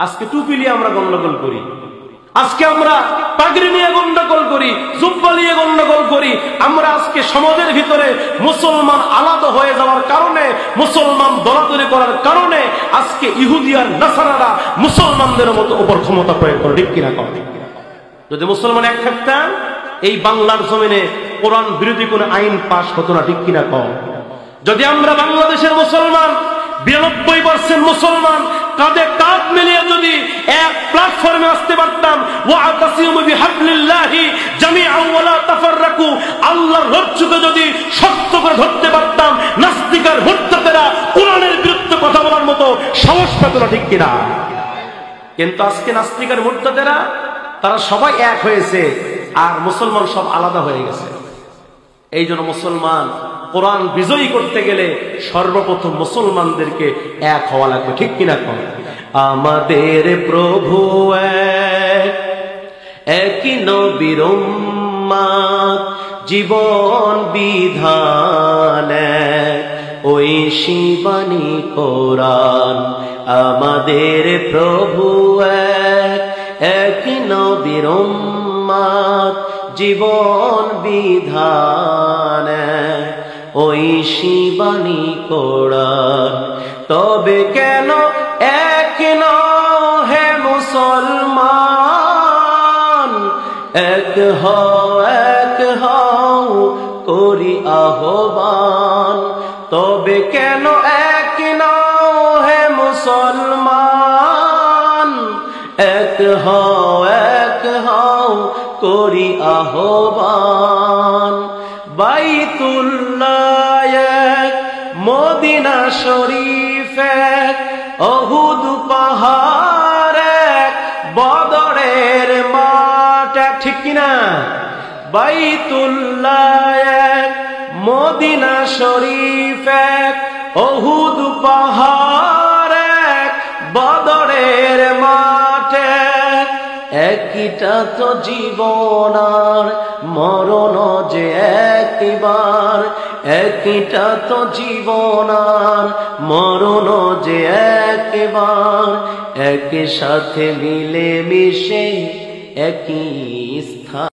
আজকে টুপি নিয়ে আমরা গন্ডগোল করি, আজকে আমরা পাগড়ি নিয়ে গন্ডগোল করি, জুব্বা নিয়ে গন্ডগোল করি। আমরা আজকে সমাজের ভিতরে মুসলমান আলাদা হয়ে যাওয়ার কারণে, মুসলমান দলাদলি করার কারণে আজকে ইহুদি আর নাসারারা মুসলমানদের মতো উপর ক্ষমতা প্রয়োগ করে, ঠিক কিনা কর? যদি মুসলমান এক থাকতেন এই বাংলার জমিনে কোরআন বিরোধী কোন আইন পাশ হতো না, ঠিক কিনা কর? যদি আমরা বাংলাদেশের মুসলমান 92% মুসলমান কাঁধে কাঁধ মিলিয়ে যদি এক প্ল্যাটফর্মে আসতে পারতাম, ওয়াতাসিমু বিহাবলিল্লাহি জামিআন ওয়া লা তাফাররাকু, আল্লাহর রজ্জুকে যদি শক্ত করে ধরতে পারতাম, নাস্তিক আর মুরতাদেরা কোরআনের বিরুদ্ধে কথা বলার মতো সাহস পেত না, ঠিক কিনা? কিন্তু আজকে নাস্তিক আর মুরতাদেরা তারা সবাই এক হয়েছে আর মুসলমান সব আলাদা হয়ে গেছে। এই জন্য মুসলমান কোরআন বিজয়ী করতে গেলে সর্বপ্রথম মুসলমানদেরকে এক হওয়া লাগবে, ঠিক কিনা কর? আমাদের প্রভু একই নবীর উম্মত, জীবন বিধান ওই শিবানী কোরআন। আমাদের প্রভু একই নবীর উম্মত, জীবন বিধান ওই শিবানী কোরআন। তবে কেন এক হে মুসলমান, এক হও করি আহ্বান। তবে কেন এক হে মুসলমান, এক হও করি আহ্বান। বাইতুল্লাহ এক, মদিনা শরীফ এক, উহুদ পাহাড় এক, বদরের মাঠ এক, ঠিক কিনা? বাইতুল্লাহ এক, মদিনা শরীফ এক, উহুদ পাহাড় এক, বদরের মাঠ এক। একইটা তো জীবন আর মরণ যে একবার, একইটা তো জীবন আর মরণ যে একবার। একই সাথে মিলে মিশে একই স্থান।